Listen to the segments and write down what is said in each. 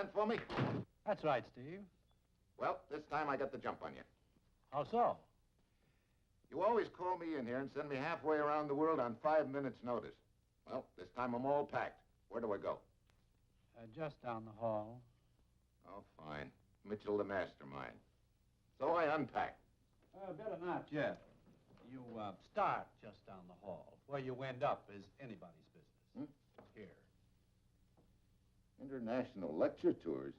sent for me? That's right, Steve. Well, this time I got the jump on you. How so? You always call me in here and send me halfway around the world on 5 minutes' notice. Well, this time I'm all packed. Where do I go? Just down the hall. Oh, fine. Mitchell the mastermind. So I unpack. Better not yet. You start just down the hall. Where you end up is anybody's business. Here. International lecture tours?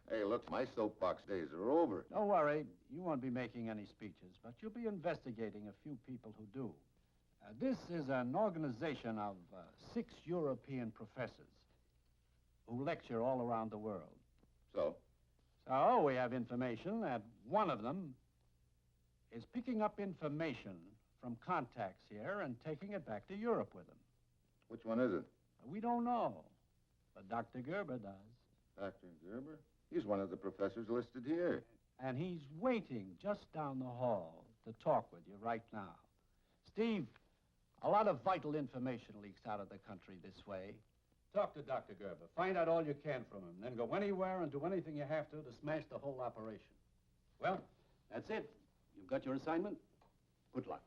Hey, look, my soapbox days are over. Don't worry. You won't be making any speeches, but you'll be investigating a few people who do. This is an organization of 6 European professors who lecture all around the world. So? So we have information that one of them is picking up information from contacts here and taking it back to Europe with him. Which one is it? We don't know, but Dr. Gerber does. Dr. Gerber? He's one of the professors listed here. And he's waiting just down the hall to talk with you right now. Steve, a lot of vital information leaks out of the country this way. Talk to Dr. Gerber. Find out all you can from him. Then go anywhere and do anything you have to smash the whole operation. Well, that's it. You've got your assignment. Good luck.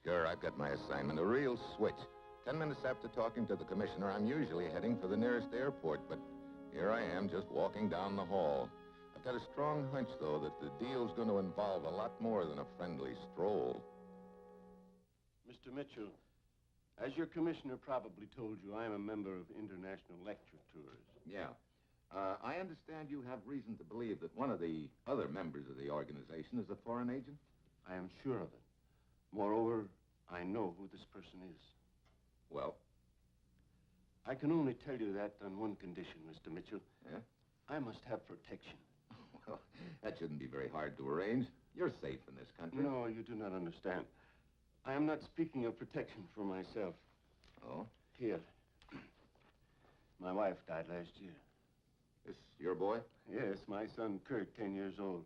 Sure, I've got my assignment, a real switch. 10 minutes after talking to the commissioner, I'm usually heading for the nearest airport, but here I am just walking down the hall. I've got a strong hunch, though, that the deal's going to involve a lot more than a friendly stroll. Mr. Mitchell, as your commissioner probably told you, I am a member of international lecture tours. Yeah. I understand you have reason to believe that one of the other members of the organization is a foreign agent? I am sure of it. Moreover, I know who this person is. Well? I can only tell you that on one condition, Mr. Mitchell. Yeah? I must have protection. Well, that shouldn't be very hard to arrange. You're safe in this country. No, you do not understand. I am not speaking of protection for myself. Oh? Here. My wife died last year. This your boy? Yes, my son, Kurt, 10 years old.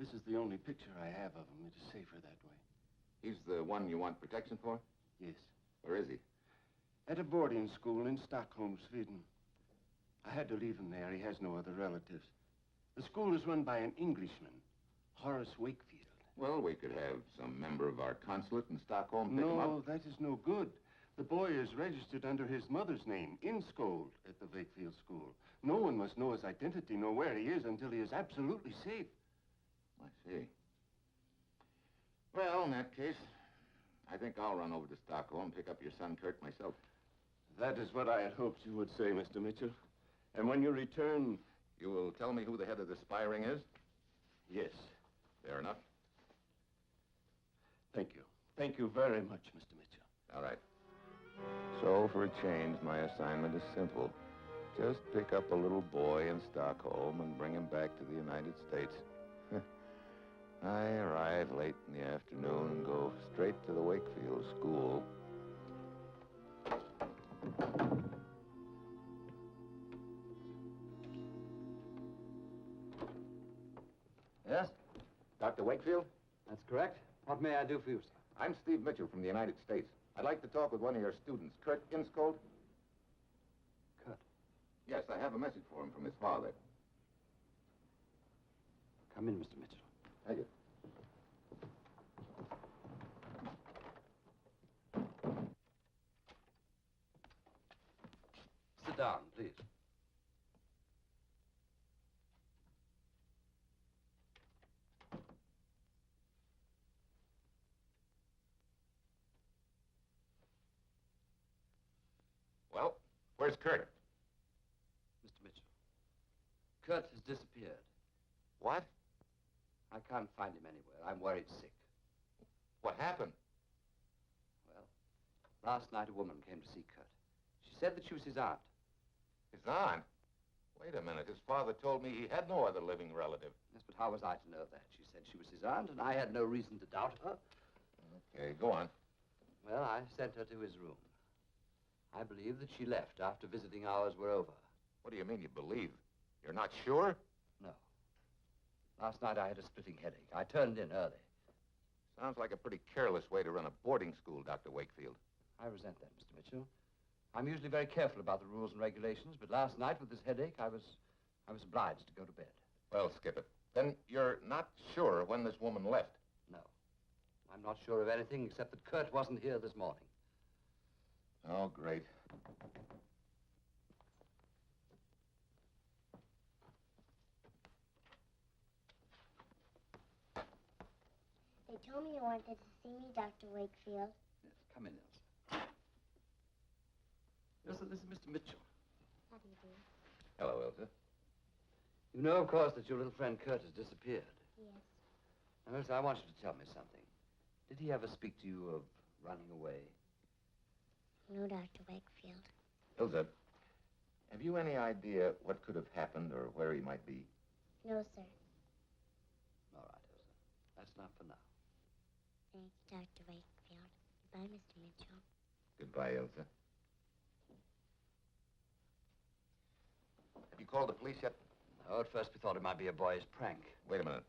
This is the only picture I have of him. It is safer that way. He's the one you want protection for? Yes. Where is he? At a boarding school in Stockholm, Sweden. I had to leave him there. He has no other relatives. The school is run by an Englishman, Horace Wakefield. Well, we could have some member of our consulate in Stockholm pick him up. No, that is no good. The boy is registered under his mother's name, Inskold, at the Wakefield school. No one must know his identity, nor where he is, until he is absolutely safe. I see. Well, in that case, I think I'll run over to Stockholm and pick up your son, Kurt, myself. That is what I had hoped you would say, Mr. Mitchell. And when you return... You will tell me who the head of the spy ring is? Yes. Fair enough. Thank you. Thank you very much, Mr. Mitchell. All right. So, for a change, my assignment is simple. Just pick up a little boy in Stockholm and bring him back to the United States. I arrive late in the afternoon and go straight to the Wakefield school. Yes? Dr. Wakefield? That's correct. What may I do for you, sir? I'm Steve Mitchell from the United States. I'd like to talk with one of your students, Kurt Inskold. Kurt? Yes, I have a message for him from his father. Come in, Mr. Mitchell. Thank you. Sit down, please. Well, where's Kurt? Mr. Mitchell, Kurt has disappeared. What? I can't find him anywhere. I'm worried sick. What happened? Well, last night a woman came to see Kurt. She said that she was his aunt. His aunt? Wait a minute. His father told me he had no other living relative. Yes, but how was I to know that? She said she was his aunt, and I had no reason to doubt her. Okay, go on. Well, I sent her to his room. I believe that she left after visiting hours were over. What do you mean you believe? You're not sure? No. Last night I had a splitting headache. I turned in early. Sounds like a pretty careless way to run a boarding school, Dr. Wakefield. I resent that, Mr. Mitchell. I'm usually very careful about the rules and regulations, but last night with this headache, I was obliged to go to bed. Well, skip it. Then you're not sure when this woman left? No. I'm not sure of anything except that Kurt wasn't here this morning. Oh, great. They told me you wanted to see me, Dr. Wakefield. Yes, come in, Elsa. Elsa, this is Mr. Mitchell. How do you do? Hello, Elsa. You know, of course, that your little friend Kurt has disappeared. Yes. Now, Elsa, I want you to tell me something. Did he ever speak to you of running away? No, Dr. Wakefield. Elsa, have you any idea what could have happened or where he might be? No, sir. All right, Elsa. That's not for now. Thank you, Dr. Wakefield. Goodbye, Mr. Mitchell. Goodbye, Elsa. Have you called the police yet? No, at first we thought it might be a boy's prank. Wait a minute.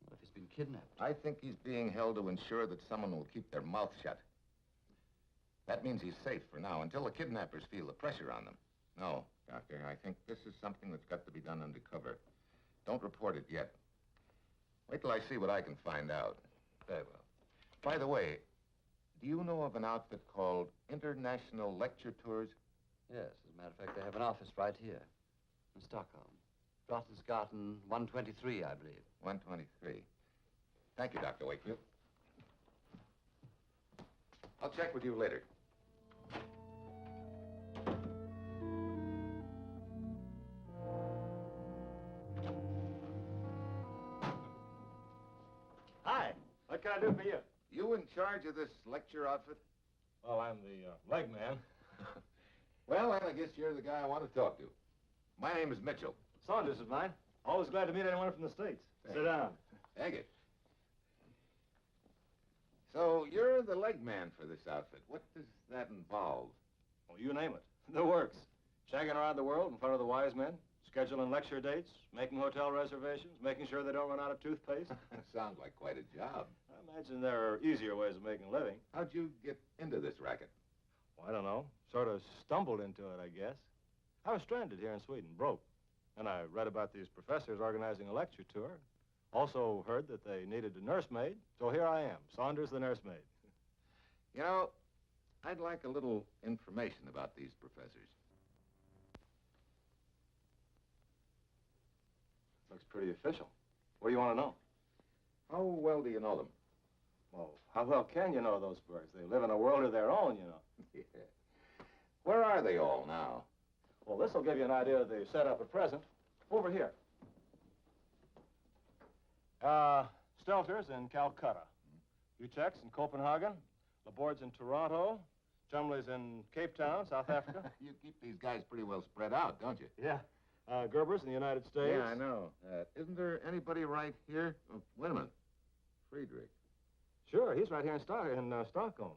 What if he's been kidnapped? I think he's being held to ensure that someone will keep their mouth shut. That means he's safe for now, until the kidnappers feel the pressure on them. No, Doctor, I think this is something that's got to be done undercover. Don't report it yet. Wait till I see what I can find out. Very well. By the way, do you know of an outfit called International Lecture Tours? Yes, as a matter of fact, they have an office right here in Stockholm. Drottensgatan 123, I believe. 123. Thank you, Dr. Wakefield. I'll check with you later. Hi. What can I do for you? You in charge of this lecture outfit? Well, I'm the leg man. Well, then I guess you're the guy I want to talk to. My name is Mitchell. Saunders is mine. Always glad to meet anyone from the States. Sit down. Thank you. So, you're the leg man for this outfit. What does that involve? Well, you name it. The works. Shagging around the world in front of the wise men, scheduling lecture dates, making hotel reservations, making sure they don't run out of toothpaste. Sounds like quite a job. I imagine there are easier ways of making a living. How'd you get into this racket? Well, I don't know. Sort of stumbled into it, I guess. I was stranded here in Sweden, broke. And I read about these professors organizing a lecture tour. Also heard that they needed a nursemaid. So here I am, Saunders the nursemaid. You know, I'd like a little information about these professors. Looks pretty official. What do you want to know? How well do you know them? Well, how well can you know those birds? They live in a world of their own, you know. Yeah. Where are they all now? Well, this will give you an idea of the setup at present. Over here. Stelter's in Calcutta. Uchek's in Copenhagen. Laborde's in Toronto. Chumley's in Cape Town, South Africa. You keep these guys pretty well spread out, don't you? Yeah. Gerber's in the United States. Yeah, I know. Isn't there anybody right here? Oh, wait a minute. Friedrich. Sure, he's right here in Stockholm.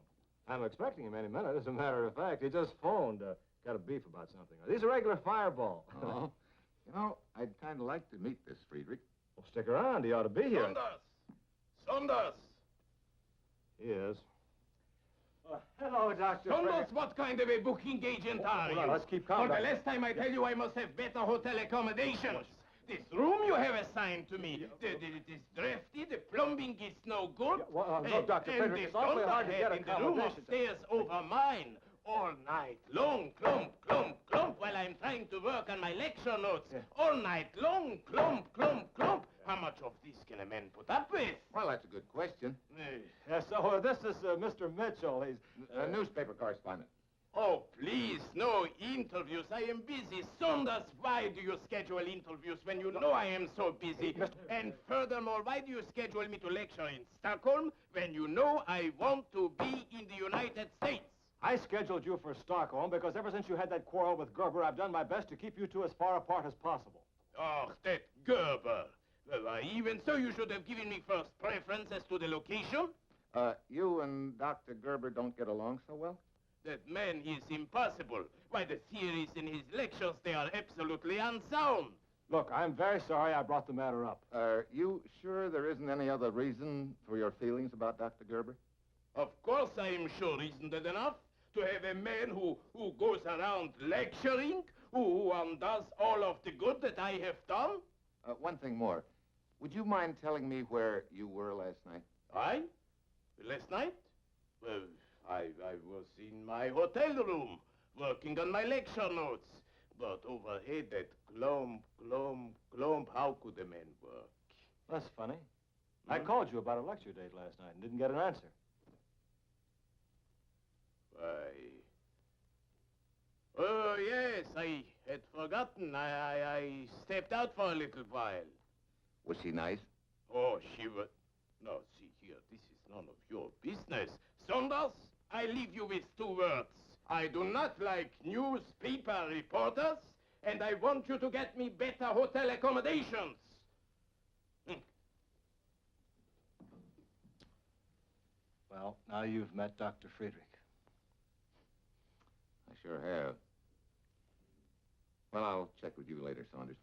I'm expecting him any minute. As a matter of fact, he just phoned. Got a beef about something. He's a regular fireball. Oh. You know, I'd kind of like to meet this Friedrich. Well, stick around. He ought to be here. Saunders! He is. Hello, Dr. Saunders, what kind of a booking agent are you? Hold on, let's keep calm. For the last time I tell you I must have better hotel accommodations. This room you have assigned to me, it is drafty, the plumbing is no good. No, Dr. Frederick, it's awfully hard to get in the room accommodations. upstairs over mine. All night long, clump, clump, clump, while I'm trying to work on my lecture notes. Yeah. All night long, clump, clump, clump. How much of this can a man put up with? Well, that's a good question. Yeah, so this is Mr. Mitchell. He's A newspaper correspondent. Oh, please, no interviews. I am busy. Saunders, why do you schedule interviews when you know I am so busy? And furthermore, why do you schedule me to lecture in Stockholm when you know I want to be in the United States? I scheduled you for Stockholm because ever since you had that quarrel with Gerber, I've done my best to keep you two as far apart as possible. Oh, that Gerber. Well, even so, you should have given me first preference as to the location. You and Dr. Gerber don't get along so well? That man is impossible. Why, the theories in his lectures, they are absolutely unsound. Look, I'm very sorry I brought the matter up. Are you sure there isn't any other reason for your feelings about Dr. Gerber? Of course I am sure, isn't it enough? To have a man who goes around lecturing, who undoes all of the good that I have done? One thing more. Would you mind telling me where you were last night? I? Last night? Well, I was in my hotel room, working on my lecture notes. But overhead that glomp, how could a man work? That's funny. I called you about a lecture date last night and didn't get an answer. Why? Oh, yes, I had forgotten. I stepped out for a little while. Was she nice? Oh, she was... No, see here, this is none of your business. Saunders, I leave you with 2 words. I do not like newspaper reporters, and I want you to get me better hotel accommodations. Well, now you've met Dr. Friedrich. I sure have. Well, I'll check with you later, Saunders.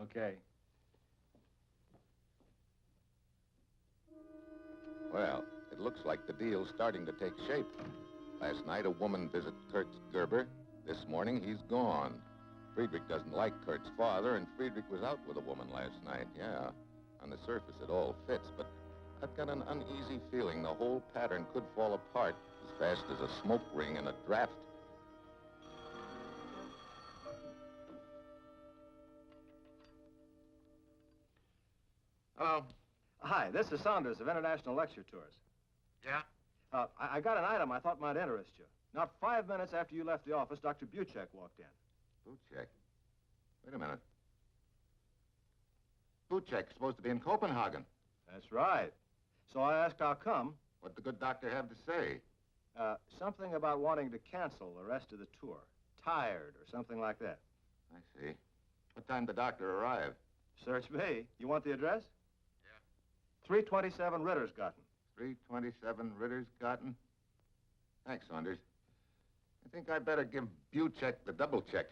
Okay. Well, it looks like the deal's starting to take shape. Last night, a woman visited Kurt Gerber. This morning, he's gone. Friedrich doesn't like Kurt's father, and Friedrich was out with a woman last night, yeah. On the surface, it all fits, but I've got an uneasy feeling the whole pattern could fall apart as fast as a smoke ring in a draft. Hello. Hi, this is Saunders of International Lecture Tours. Yeah? I got an item I thought might interest you. Not 5 minutes after you left the office, Dr. Buchek walked in. Buchek? Wait a minute. Buchek's supposed to be in Copenhagen. That's right. So I asked how come. What'd the good doctor have to say? Something about wanting to cancel the rest of the tour. Tired or something like that. I see. What time did the doctor arrive? Search me. You want the address? Yeah. 327 Rittersgarten. 327 Rittersgarten? Thanks, Saunders. I think I'd better give Buchek the double check.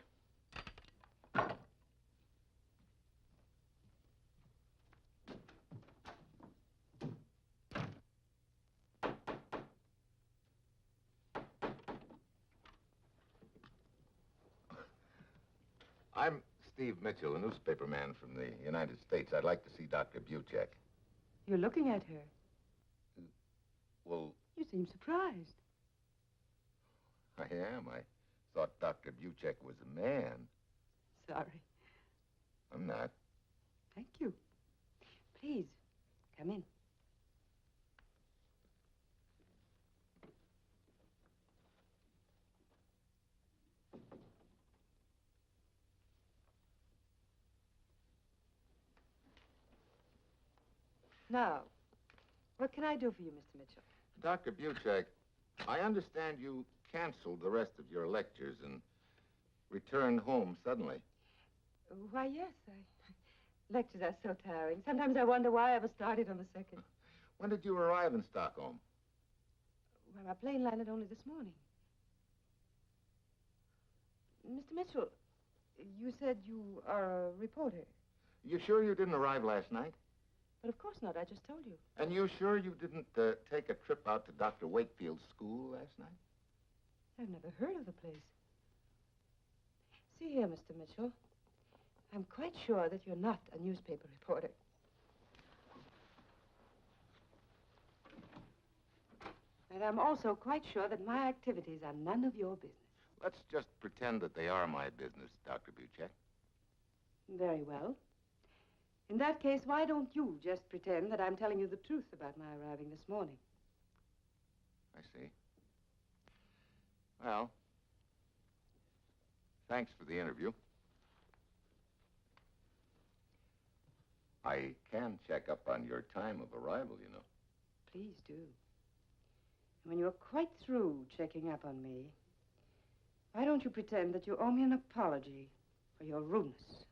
I'm Steve Mitchell, a newspaperman from the United States. I'd like to see Dr. Buchek. You're looking at her. Well, You seem surprised. I am. I thought Dr. Buchek was a man. Sorry. I'm not. Thank you. Please, come in. Now, what can I do for you, Mr. Mitchell? Dr. Buchek, I understand you canceled the rest of your lectures and returned home suddenly. Why, yes. Lectures are so tiring. Sometimes I wonder why I ever started on the second. When did you arrive in Stockholm? Well, my plane landed only this morning. Mr. Mitchell, you said you are a reporter. You sure you didn't arrive last night? But of course not. I just told you. And you sure you didn't take a trip out to Dr. Wakefield's school last night? I've never heard of the place. See here, Mr. Mitchell. I'm quite sure that you're not a newspaper reporter. And I'm also quite sure that my activities are none of your business. Let's just pretend that they are my business, Dr. Buchek. Very well. In that case, why don't you just pretend that I'm telling you the truth about my arriving this morning? I see. Well, thanks for the interview. I can check up on your time of arrival, you know. Please do. And when you're quite through checking up on me, why don't you pretend that you owe me an apology for your rudeness?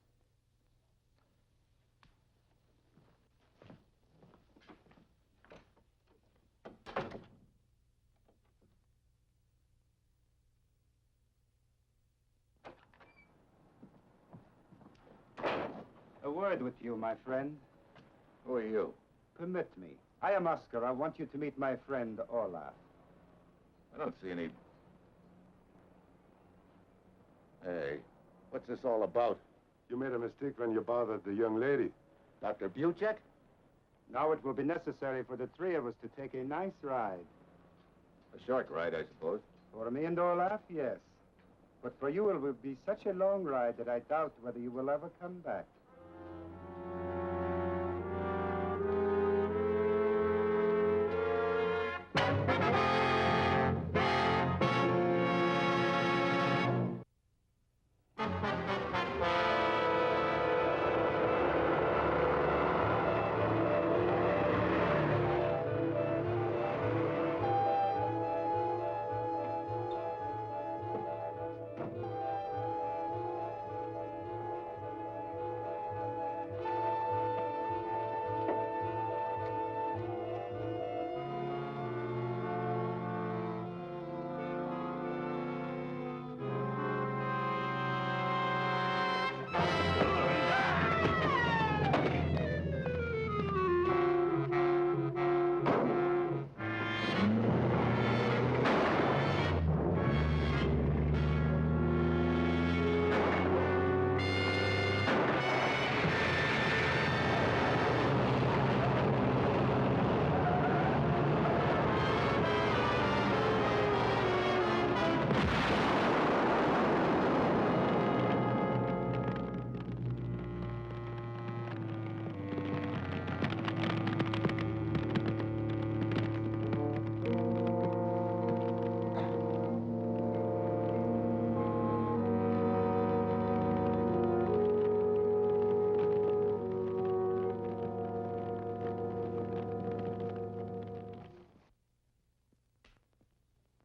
word with you, my friend. Who are you? Permit me. I am Oscar. I want you to meet my friend, Olaf. I don't see any... Hey, what's this all about? You made a mistake when you bothered the young lady. Dr. Buchek? Now it will be necessary for the three of us to take a nice ride. A short ride, I suppose. For me and Olaf, yes. But for you, it will be such a long ride that I doubt whether you will ever come back.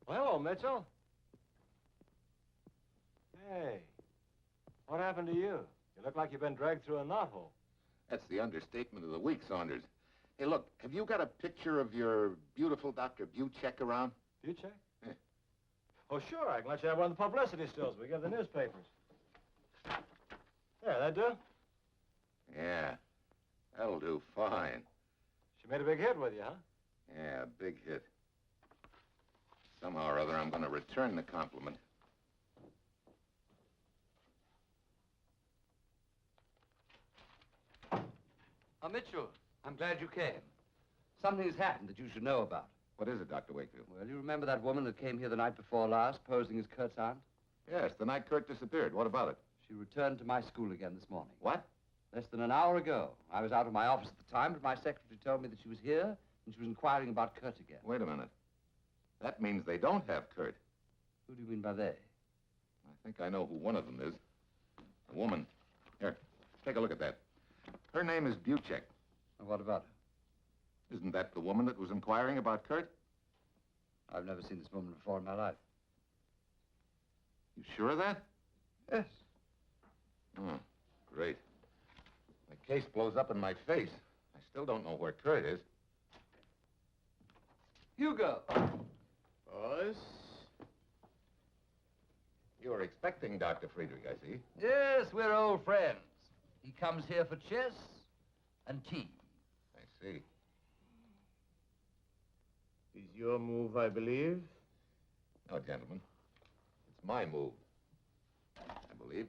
Well, hello, Mitchell. Hey, what happened to you? You look like you've been dragged through a knothole. That's the understatement of the week, Saunders. Hey, look, have you got a picture of your beautiful Dr. Buchek around? Buchek? Yeah. Oh, sure. I can let you have one of the publicity stills we give the newspapers. There, that do? Yeah, that'll do fine. She made a big hit with you, huh? Yeah, big hit. Somehow or other, I'm going to return the compliment. Oh, Mitchell, I'm glad you came. Something's happened that you should know about. What is it, Dr. Wakefield? Well, you remember that woman that came here the night before last, posing as Kurt's aunt? Yes, the night Kurt disappeared. What about it? She returned to my school again this morning. What? Less than an hour ago. I was out of my office at the time, but my secretary told me that she was here, and she was inquiring about Kurt again. Wait a minute. That means they don't have Kurt. Who do you mean by they? I think I know who one of them is. A woman. Here, take a look at that. Her name is Buchek. Well, what about her? Isn't that the woman that was inquiring about Kurt? I've never seen this woman before in my life. You sure of that? Yes. Oh, great. The case blows up in my face. I still don't know where Kurt is. Hugo! Boss? You were expecting Dr. Friedrich, I see. Yes, we're old friends. He comes here for chess and tea. I see. Is your move, I believe? No, gentlemen. It's my move, I believe.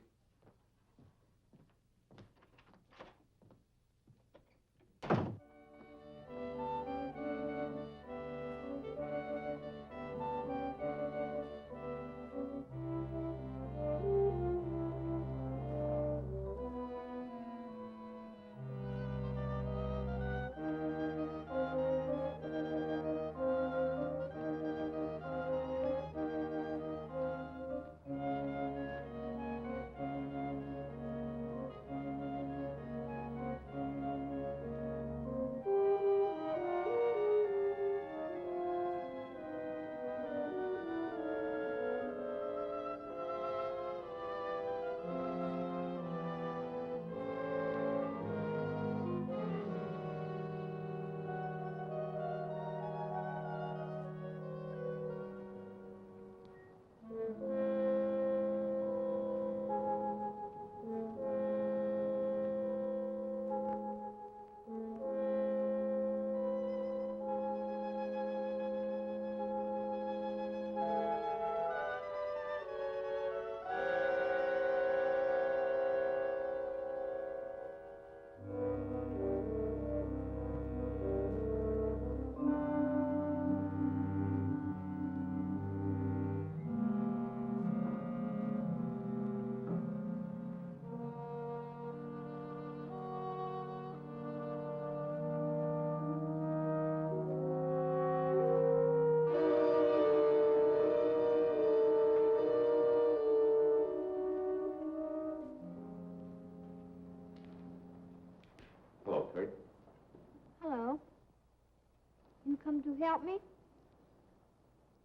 help me?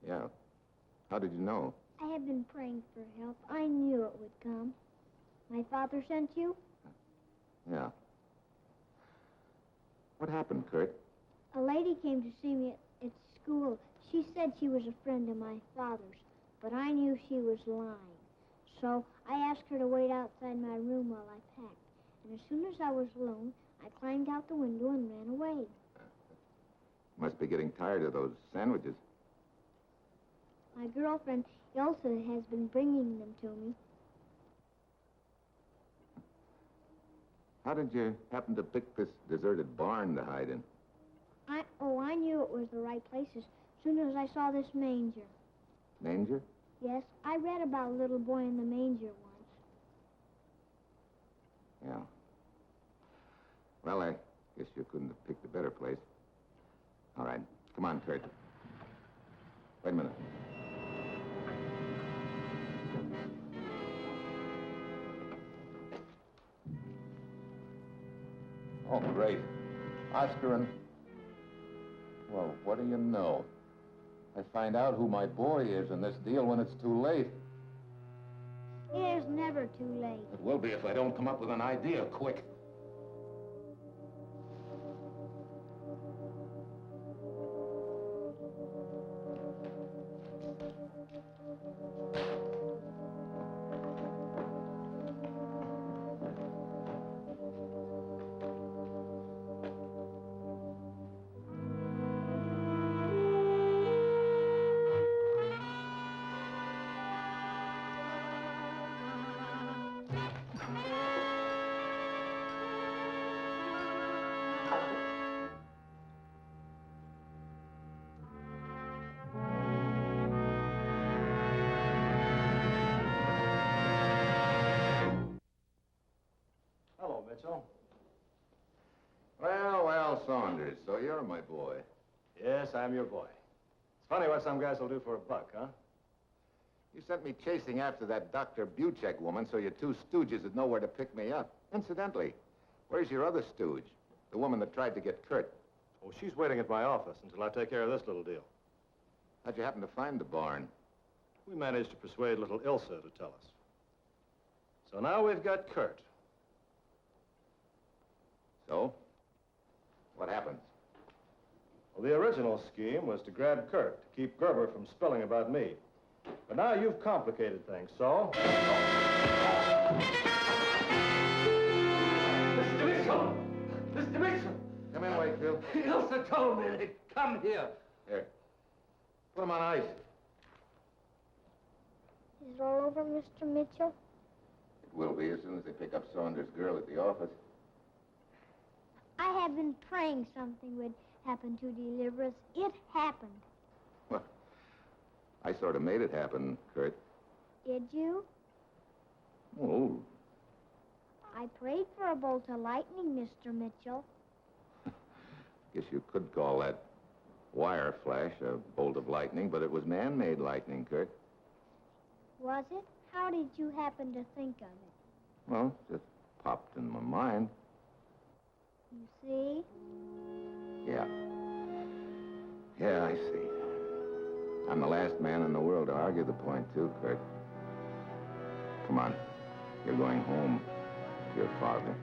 Yeah. How did you know? I have been praying for help. I knew it would come. My father sent you? Yeah. What happened, Kurt? A lady came to see me at school. She said she was a friend of my father's, but I knew she was lying. So I asked her to wait outside my room while I packed. And as soon as I was alone, I climbed out the window and ran away. Must be getting tired of those sandwiches. My girlfriend, Ilsa, has been bringing them to me. How did you happen to pick this deserted barn to hide in? I knew it was the right place as soon as I saw this manger. Manger? Yes, I read about a little boy in the manger once. Yeah. Well, I guess you couldn't have picked a better place. All right. Come on, Kurt. Wait a minute. Oh, great. Oscar and... Well, what do you know? I find out who my boy is in this deal when it's too late. It is never too late. It will be if I don't come up with an idea quick. Hello, Mitchell. Well, Saunders, so you're my boy. Yes, I'm your boy. It's funny what some guys will do for a buck, huh? You sent me chasing after that Dr. Buchek woman so your two stooges would know where to pick me up. Incidentally, where's your other stooge? The woman that tried to get Kurt. Oh, she's waiting at my office until I take care of this little deal. How'd you happen to find the barn? We managed to persuade little Ilsa to tell us. So now we've got Kurt. So? What happens? Well, the original scheme was to grab Kurt, to keep Gerber from spilling about me. But now you've complicated things, so... Mr. Mitchell! Mr. Mitchell! Come in, Wakefield. Ilsa told me to come here. Here. Put him on ice. Is it all over, Mr. Mitchell? It will be as soon as they pick up Saunders' girl at the office. I have been praying something would happen to deliver us. It happened. Well, I sort of made it happen, Kurt. Did you? Oh, I prayed for a bolt of lightning, Mr. Mitchell. guess you could call that wire flash a bolt of lightning, but it was man-made lightning, Kurt. Was it? How did you happen to think of it? Well, just popped in my mind. You see? Yeah. Yeah, I see. I'm the last man in the world to argue the point, too, Kurt. Come on. You're going home to your father.